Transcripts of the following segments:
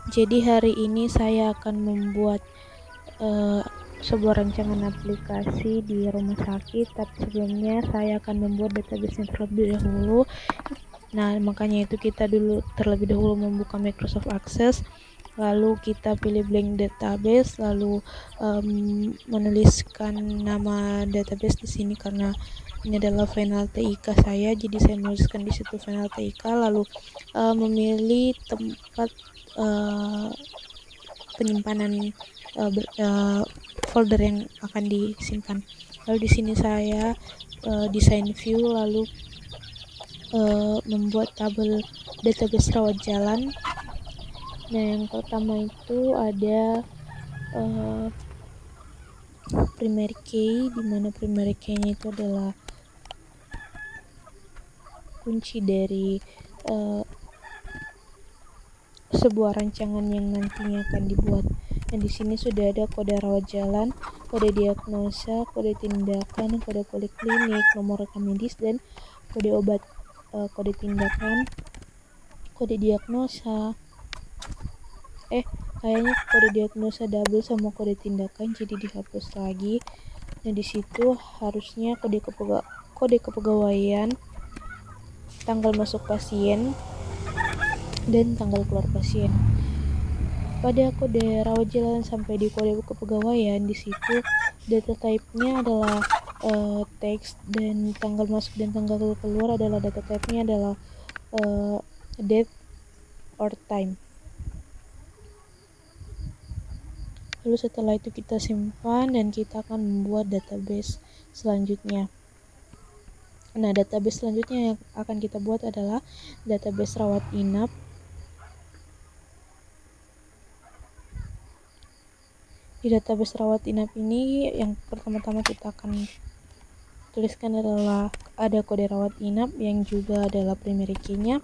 Jadi hari ini saya akan membuat eh, sebuah rancangan aplikasi di rumah sakit, tapi sebelumnya saya akan membuat database terlebih dahulu. Nah, makanya itu kita terlebih dahulu membuka Microsoft Access, lalu kita pilih blank database, lalu menuliskan nama database di sini karena ini adalah final TIK saya, jadi saya menuliskan di situ final TIK, lalu memilih tempat eh, penyimpanan folder yang akan disimpan. Lalu di sini saya desain view, lalu membuat tabel database rawat jalan. Nah, yang pertama itu ada uh, primary key, di mana primary key-nya itu adalah kunci dari uh, sebuah rancangan yang nantinya akan dibuat. Dan di sini sudah ada kode rawat jalan, kode diagnosa, kode tindakan, kode poliklinik, nomor rekam medis, dan kode obat. Kode tindakan, kode diagnosa, kayaknya kode diagnosa double sama kode tindakan, jadi dihapus lagi. Nah, di situ harusnya kode kepegawaian, tanggal masuk pasien, dan tanggal keluar pasien. Pada kode rawat jalan sampai di kode kepegawaian, di situ data type-nya adalah teks, dan tanggal masuk dan tanggal keluar adalah data type-nya adalah date or time. Lalu setelah itu kita simpan dan kita akan membuat database selanjutnya. Nah, database selanjutnya yang akan kita buat adalah database rawat inap. Di database rawat inap ini yang pertama-tama kita akan tuliskan adalah ada kode rawat inap yang juga adalah primary key-nya,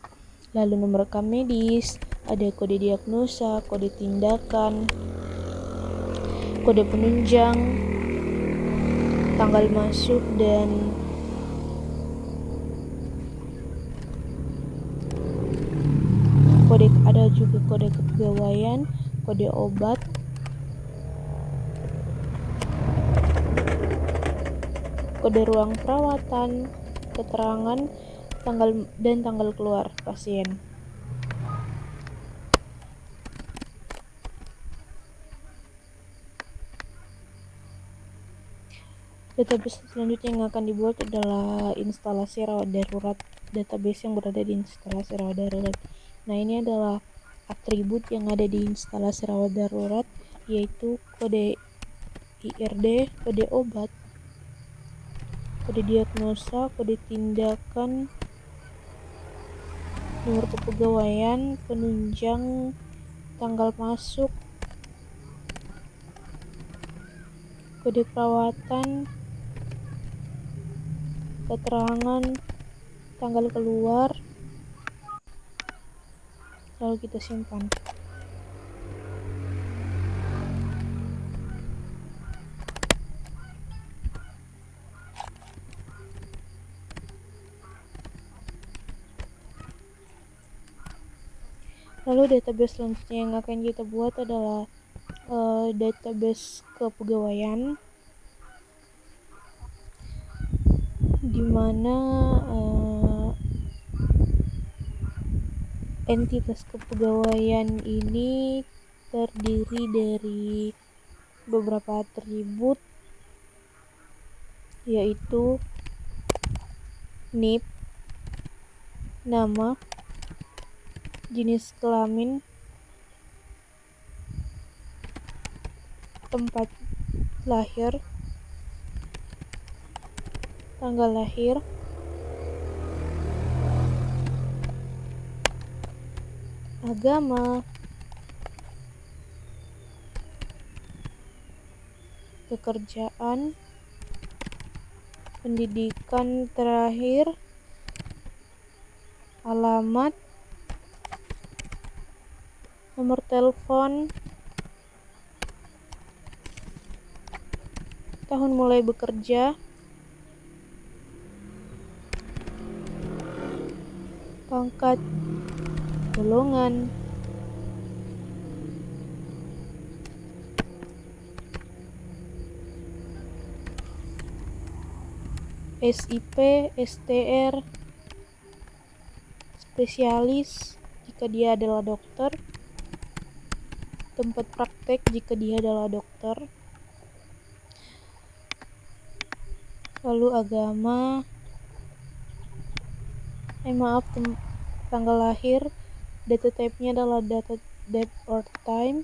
lalu nomor rekam medis, ada kode diagnosa, kode tindakan, kode penunjang, tanggal masuk, dan ada juga kode kepegawaian, kode obat, kode ruang perawatan, keterangan, tanggal keluar pasien. Database selanjutnya yang akan dibuat adalah instalasi rawat darurat, database yang berada di instalasi rawat darurat. Nah, ini adalah atribut yang ada di instalasi rawat darurat, yaitu kode IRD, kode obat, kode diagnosa, kode tindakan, nomor kepegawaian, penunjang, tanggal masuk, kode perawatan, keterangan, tanggal keluar, lalu kita simpan. Lalu database selanjutnya yang akan kita buat adalah database kepegawaian, di mana entitas kepegawaian ini terdiri dari beberapa atribut, yaitu NIP, nama, jenis kelamin, tempat lahir, tanggal lahir, agama, pekerjaan, pendidikan terakhir, alamat, nomor telepon, tahun mulai bekerja, pangkat, golongan, SIP, STR, spesialis jika dia adalah dokter, tempat praktek jika dia adalah dokter, lalu agama, tanggal lahir, data type-nya adalah date or time,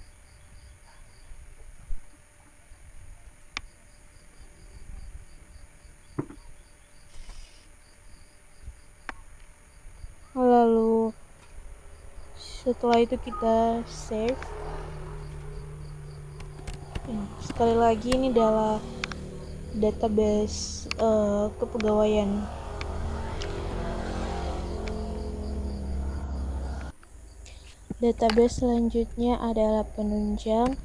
lalu setelah itu kita save. Sekali lagi ini adalah database kepegawaian. Database selanjutnya adalah penunjang.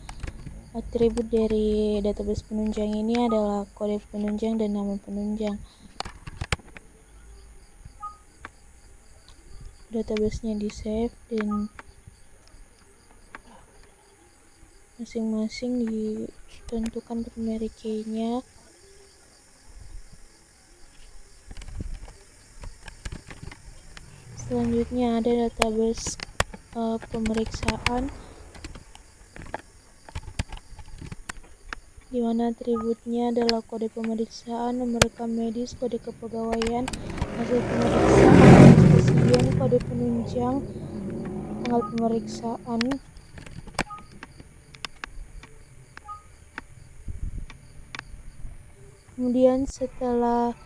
Atribut dari database penunjang ini adalah kode penunjang dan nama penunjang. Database-nya di save dan masing-masing ditentukan primary key-nya. Selanjutnya ada database pemeriksaan, di mana atributnya adalah kode pemeriksaan, nomor rekam medis, kode kepegawaian, hasil pemeriksaan, pasien, kode penunjang, tanggal pemeriksaan. Kemudian setelah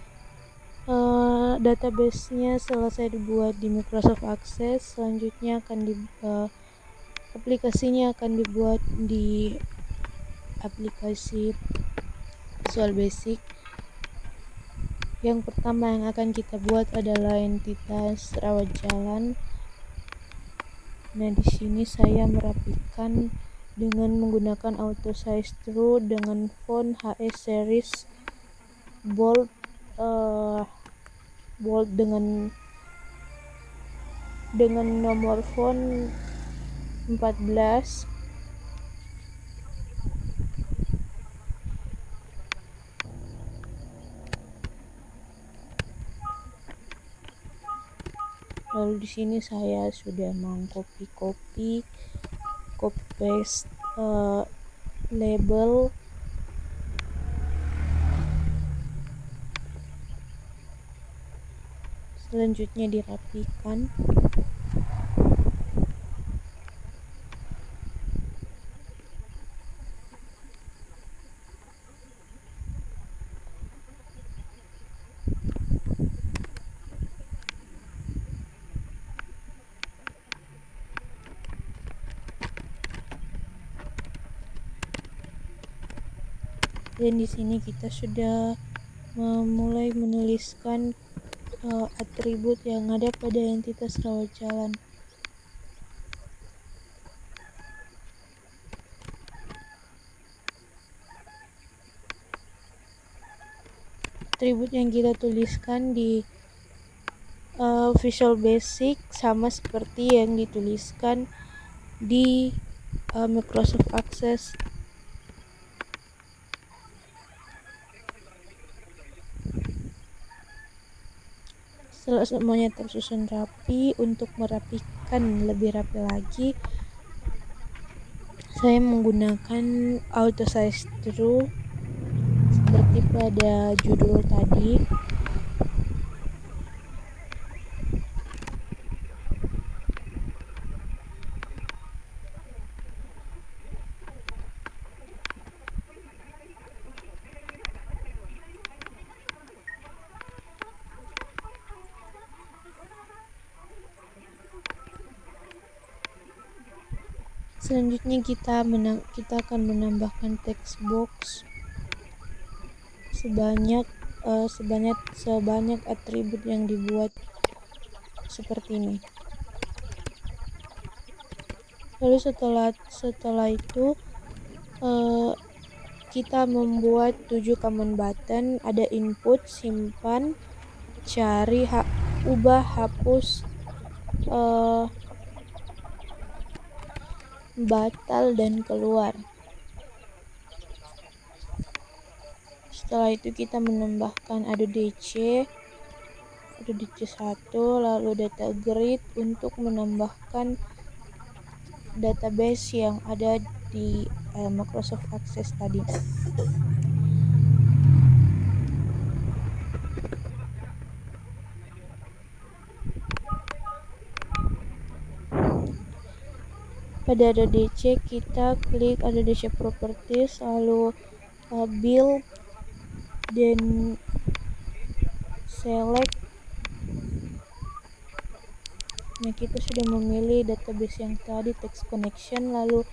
database-nya selesai dibuat di Microsoft Access, selanjutnya aplikasinya akan dibuat di aplikasi Visual Basic. Yang pertama yang akan kita buat adalah entitas rawat jalan. Nah, di sini saya merapikan dengan menggunakan auto size true dengan font HS series bold dengan nomor font 14. Lalu di sini saya sudah copy paste label. Selanjutnya dirapikan. Dan di sini kita sudah mulai menuliskan atribut yang ada pada entitas rawat jalan. Atribut yang kita tuliskan di Visual Basic sama seperti yang dituliskan di Microsoft Access. Setelah semuanya tersusun rapi, untuk merapikan lebih rapi lagi, saya menggunakan auto size true seperti pada judul tadi. Selanjutnya kita akan menambahkan text box sebanyak atribut yang dibuat seperti ini. Lalu setelah itu kita membuat 7 command button. Ada input, simpan, cari, ubah, hapus, batal, dan keluar. Setelah itu kita menambahkan ADDC1, lalu data grid untuk menambahkan database yang ada di Microsoft Access tadi. Pada ADDC kita klik ADDC Properties, lalu build, dan select. Nah, kita sudah memilih database yang tadi, text connection, lalu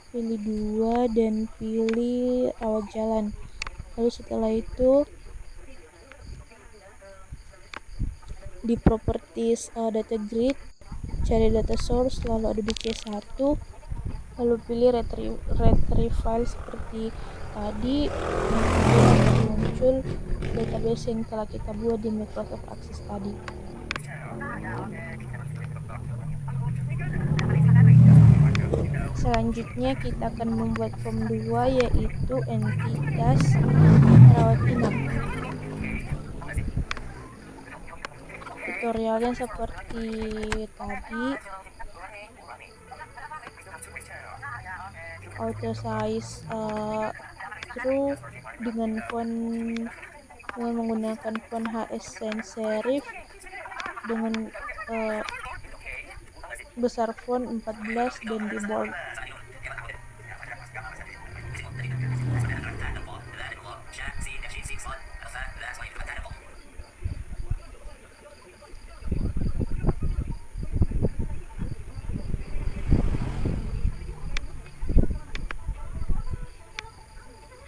pilih 2 dan pilih rawat jalan. Lalu setelah itu di properties data grid, cari data source, lalu ada di C1, lalu pilih retrieve file seperti tadi. Kemudian muncul database yang telah kita buat di Microsoft Access tadi. Selanjutnya kita akan membuat form 2, yaitu entitas rawat inap. Tutorialnya seperti tadi. Auto size true dengan menggunakan font HS sans serif dengan besar font 14 dan di bold.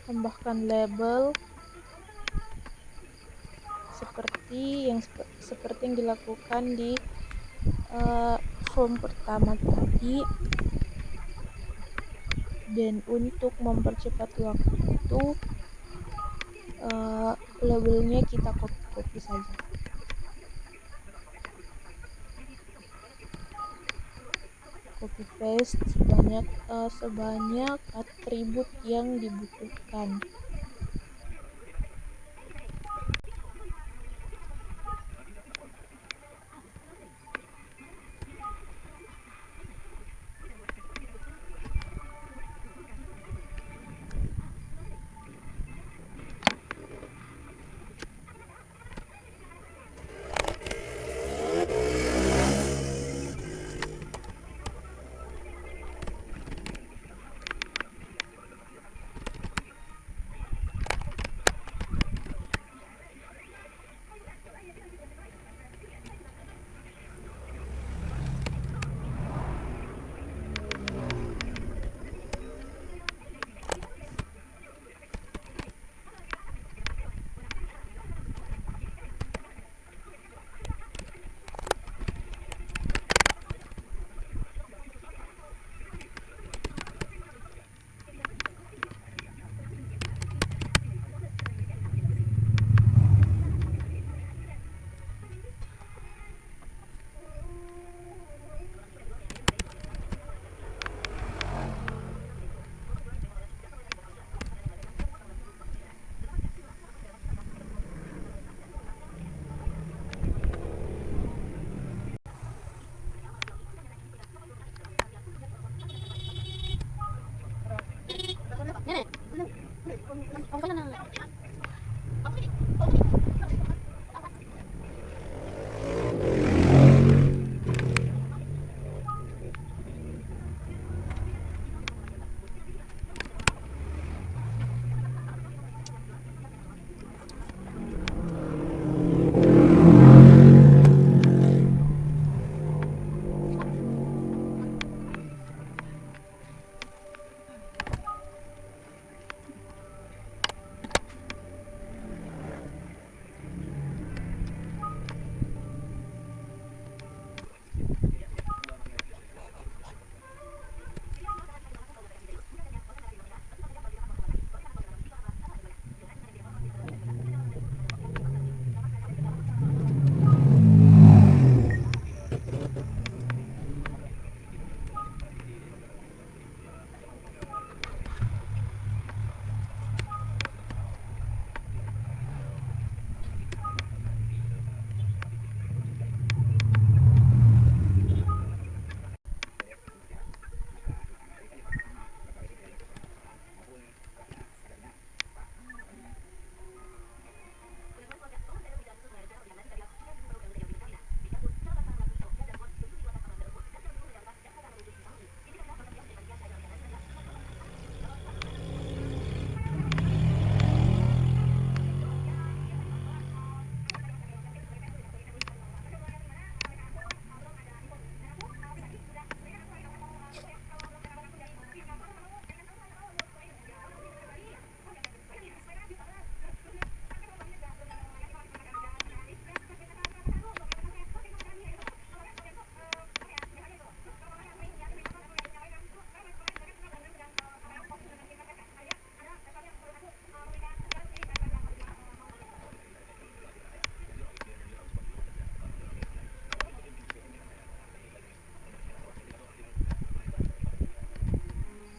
Tambahkan label seperti yang dilakukan di form pertama tadi. Dan untuk mempercepat waktu, labelnya kita copy saja. Copy paste sebanyak atribut yang dibutuhkan.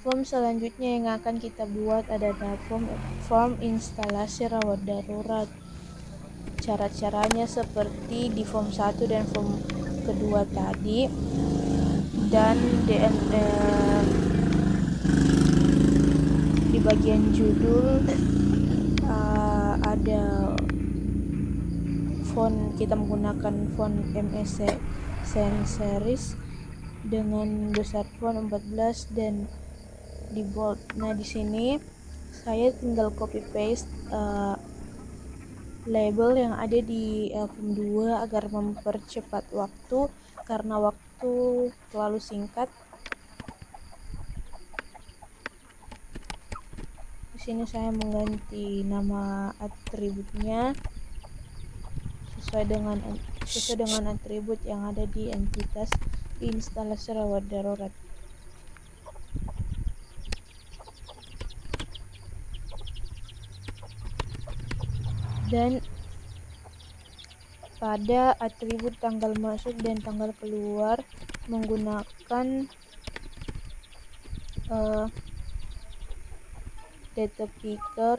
Form selanjutnya yang akan kita buat adalah form instalasi rawat darurat. Cara-caranya seperti di form 1 dan form kedua tadi, dan di bagian judul ada font, kita menggunakan font MS Sans Serif dengan besar font 14 dan di bold. Nah, di sini saya tinggal copy paste label yang ada di form 2 agar mempercepat waktu karena waktu terlalu singkat. Di sini saya mengganti nama atributnya sesuai dengan atribut yang ada di entitas di instalasi rawat darurat. Dan pada atribut tanggal masuk dan tanggal keluar menggunakan data picker,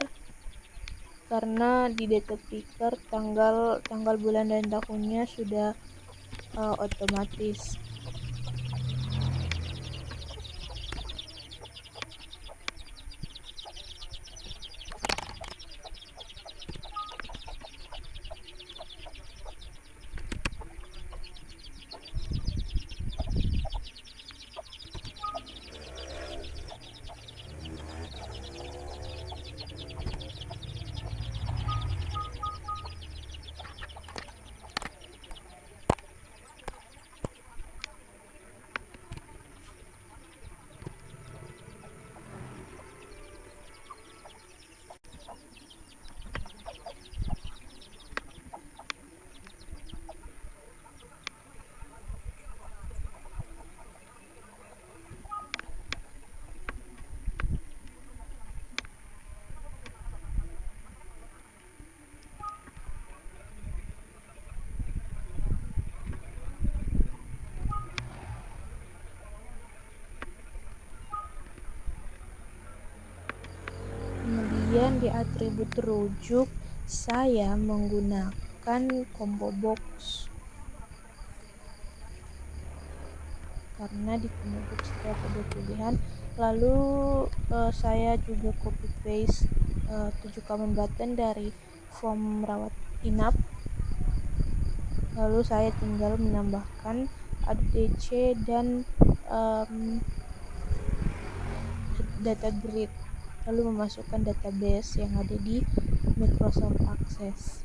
karena di data picker tanggal bulan dan tahunnya sudah otomatis. Kemudian di atribut rujuk saya menggunakan combo box, karena di combo box terdapat ada pilihan. Lalu saya juga copy paste 7 command button dari form rawat inap. Lalu saya tinggal menambahkan ADC dan data grid, lalu memasukkan database yang ada di Microsoft Access.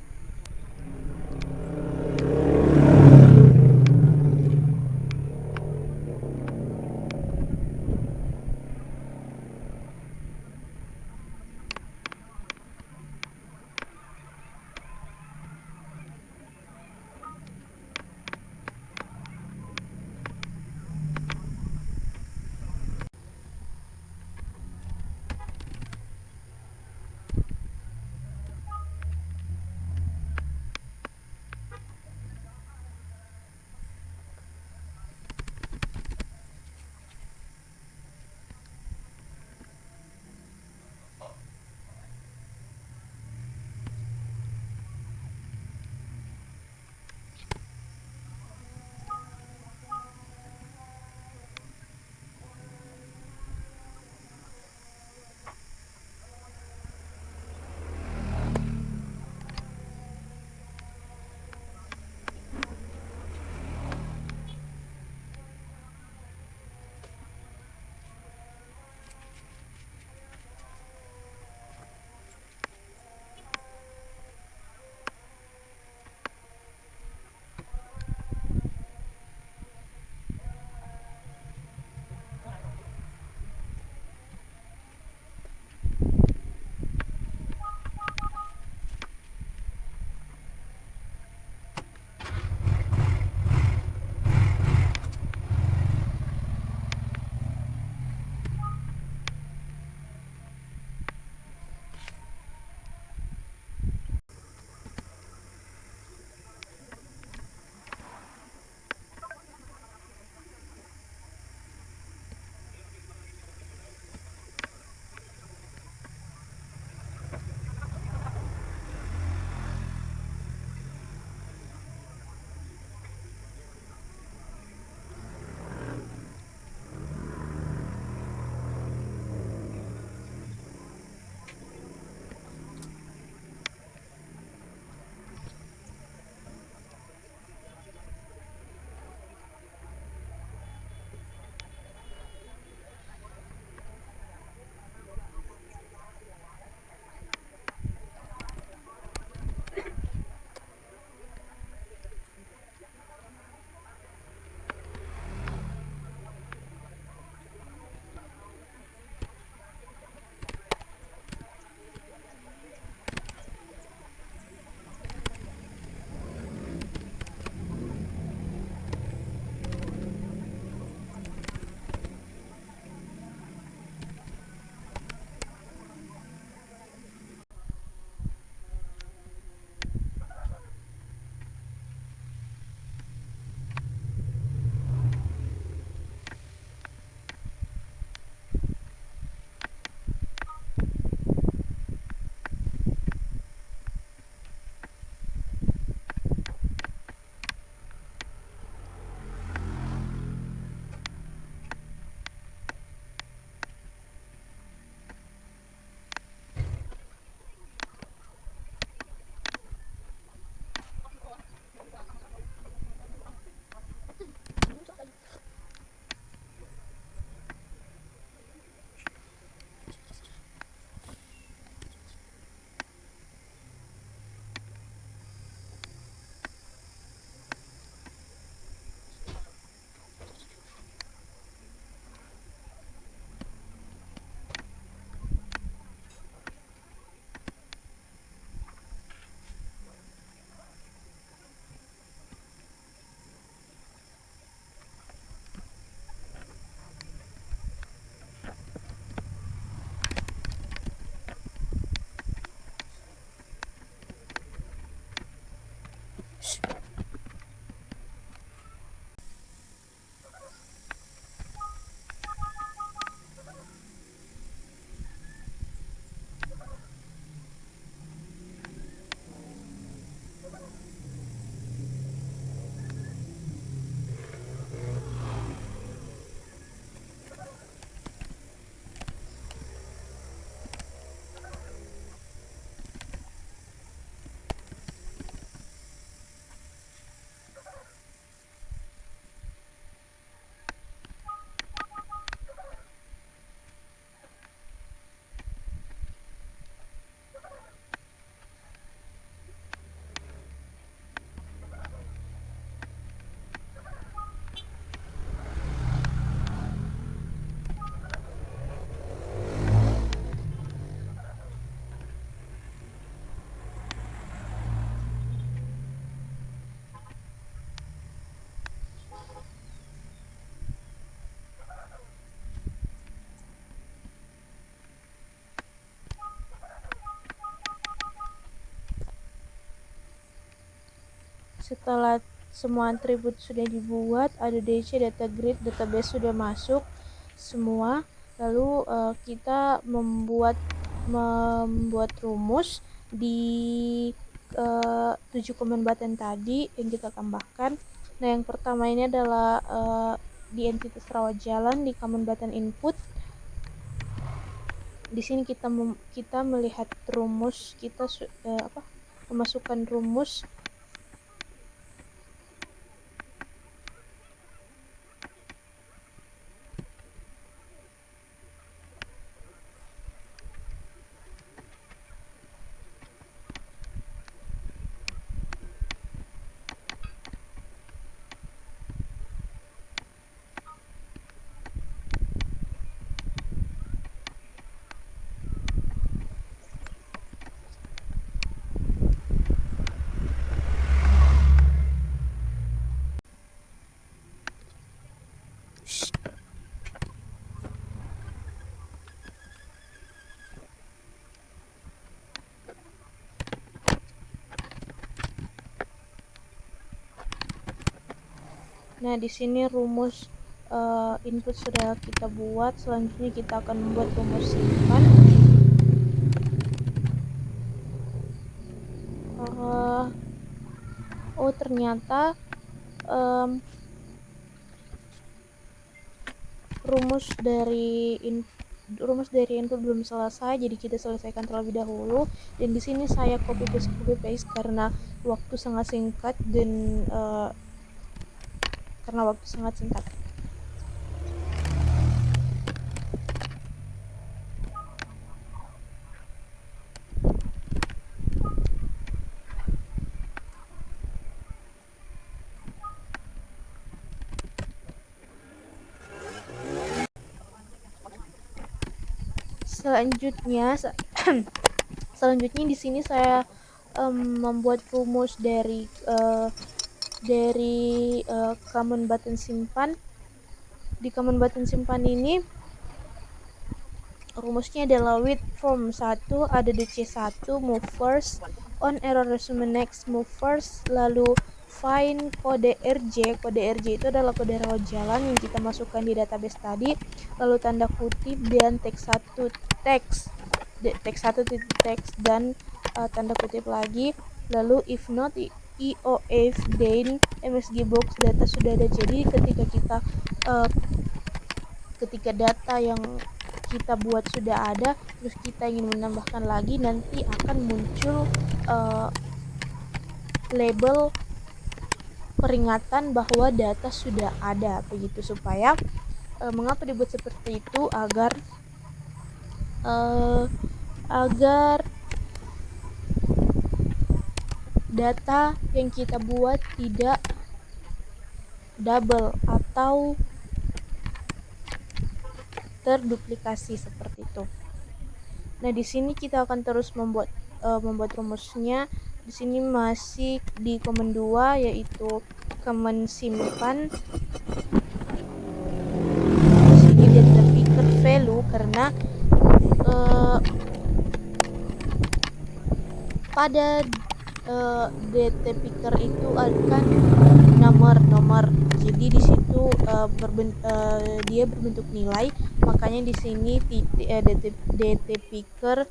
setelah semua atribut sudah dibuat, ada DC, data grid, database sudah masuk semua, lalu kita membuat rumus di 7 command button tadi yang kita tambahkan. Nah, yang pertama ini adalah di entitas rawat jalan di command button input. Di sini kita melihat rumus, kita memasukkan rumus Nah, di sini rumus input sudah kita buat. Selanjutnya kita akan membuat rumus simpan. Ternyata rumus dari input belum selesai, jadi kita selesaikan terlebih dahulu. Dan di sini saya copy paste karena waktu sangat singkat dan selanjutnya di sini saya membuat rumus dari command button simpan. Di command button simpan ini rumusnya adalah with form 1 ada DC1 move first, on error resume next move first, lalu find kode RJ. Kode RJ itu adalah kode rawat jalan yang kita masukkan di database tadi, lalu tanda kutip dan teks 1 dan tanda kutip lagi, lalu if not EOF then MSG box data sudah ada. Jadi ketika data yang kita buat sudah ada, terus kita ingin menambahkan lagi, nanti akan muncul label peringatan bahwa data sudah ada, begitu. Supaya mengapa dibuat seperti itu, agar data yang kita buat tidak double atau terduplikasi seperti itu. Nah, di sini kita akan terus membuat rumusnya. Di sini masih di command 2, yaitu command simpan. Di sini data picker value karena pada data picker itu akan nomor. Jadi di situ dia berbentuk nilai, makanya di sini data picker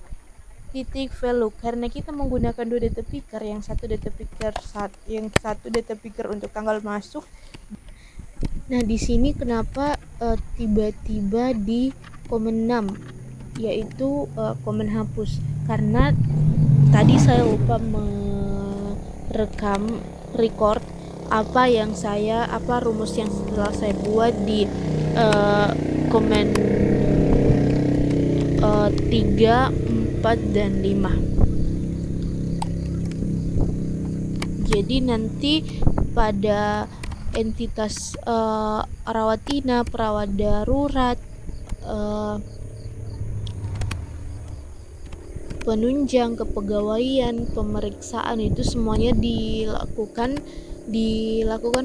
titik value, karena kita menggunakan dua data picker, yang satu data picker untuk tanggal masuk. Nah, di sini kenapa tiba-tiba di command 6, yaitu command hapus, karena tadi saya lupa record rumus yang setelah saya buat di command 3, 4, dan 5. Jadi nanti pada entitas rawat inap, perawat darurat, penunjang, kepegawaian, pemeriksaan, itu semuanya dilakukan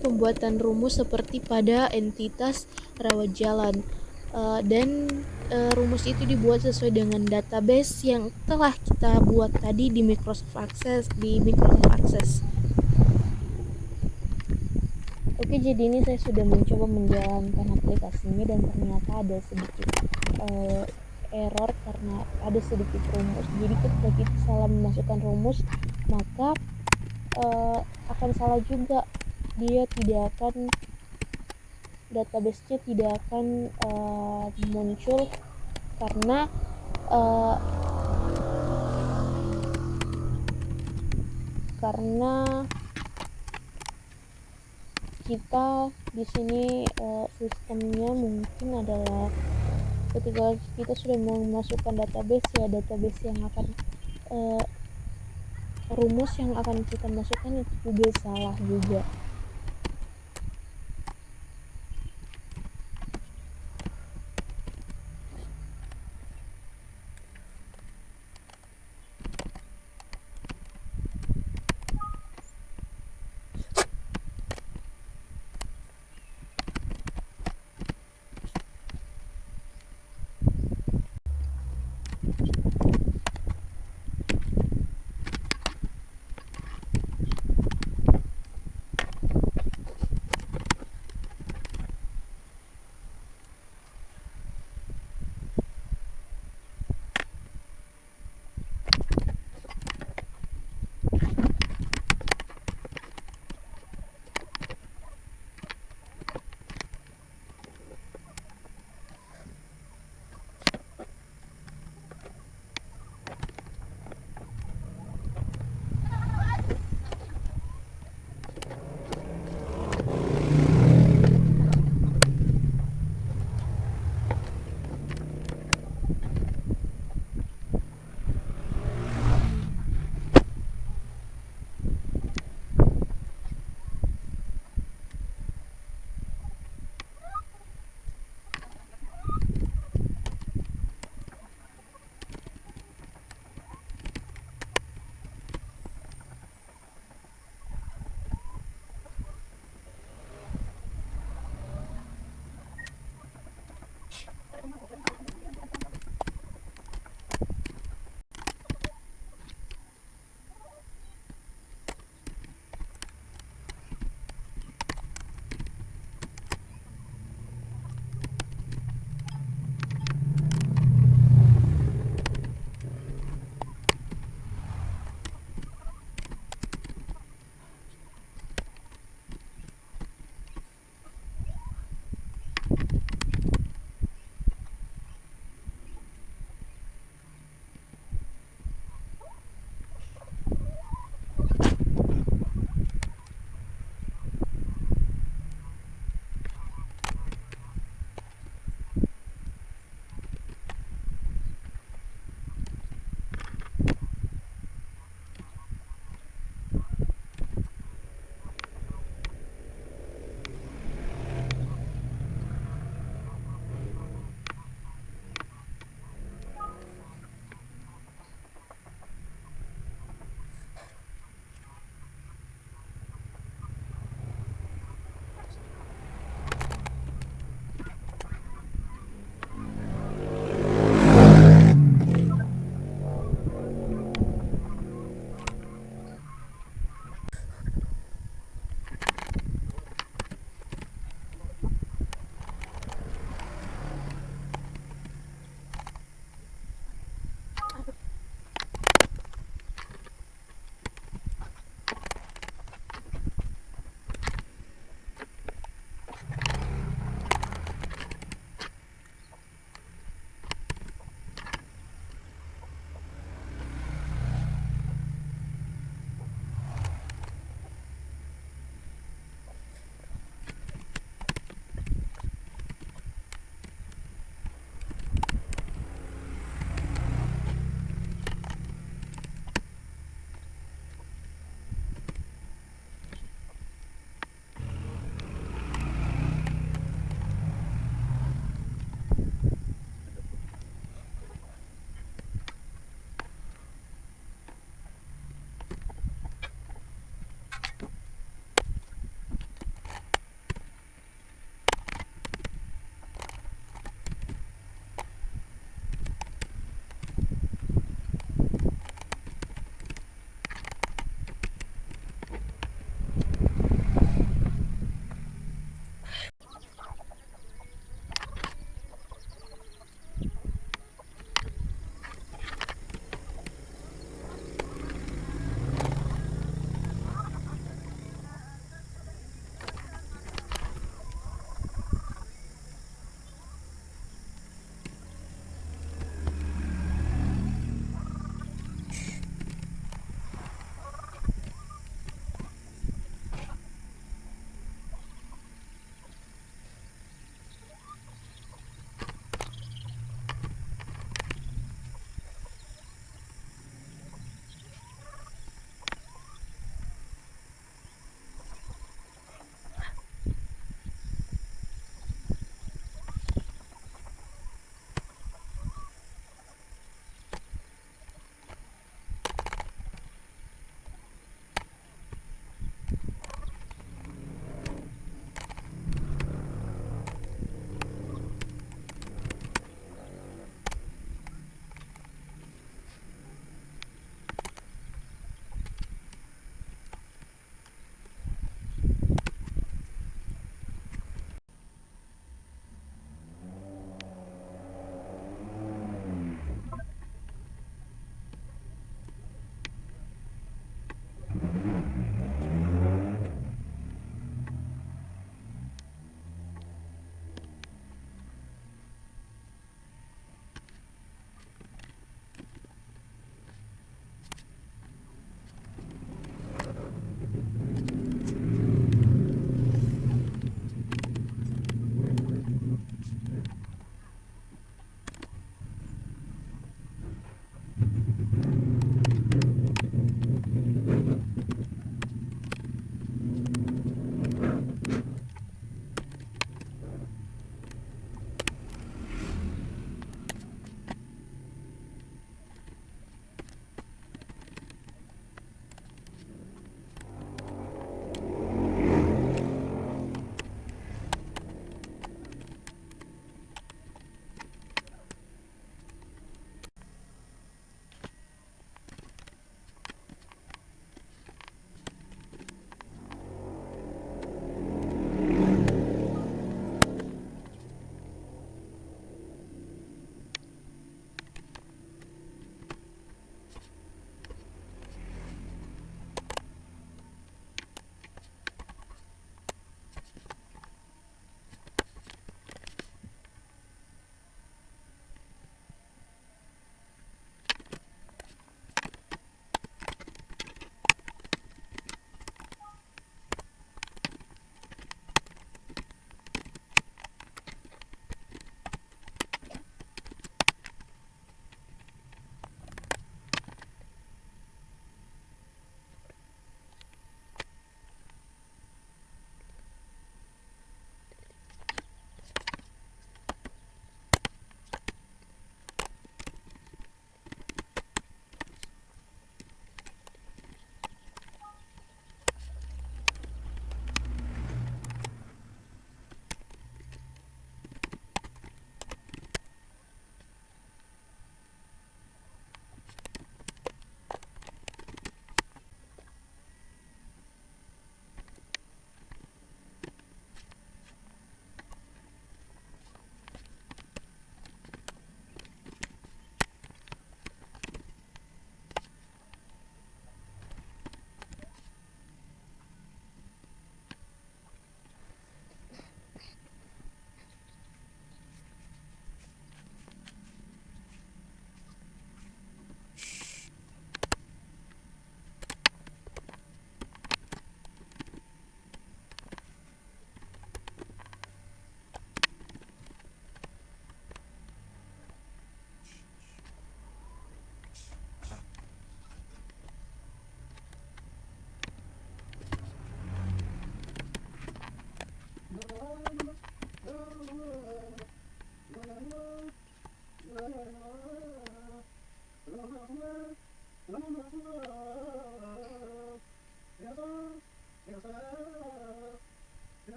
pembuatan rumus seperti pada entitas rawat jalan, dan rumus itu dibuat sesuai dengan database yang telah kita buat tadi di Microsoft Access. Oke, jadi ini saya sudah mencoba menjalankan aplikasinya dan ternyata ada sedikit uh, error karena ada sedikit rumus. Jadi ketika kita salah memasukkan rumus, maka akan salah juga. Dia tidak akan database-nya tidak akan muncul karena uh, karena kita di sini sistemnya mungkin adalah ketika kita sudah memasukkan database, ya database yang akan rumus yang akan kita masukkan itu juga salah juga.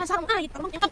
Asam ay, tarong yang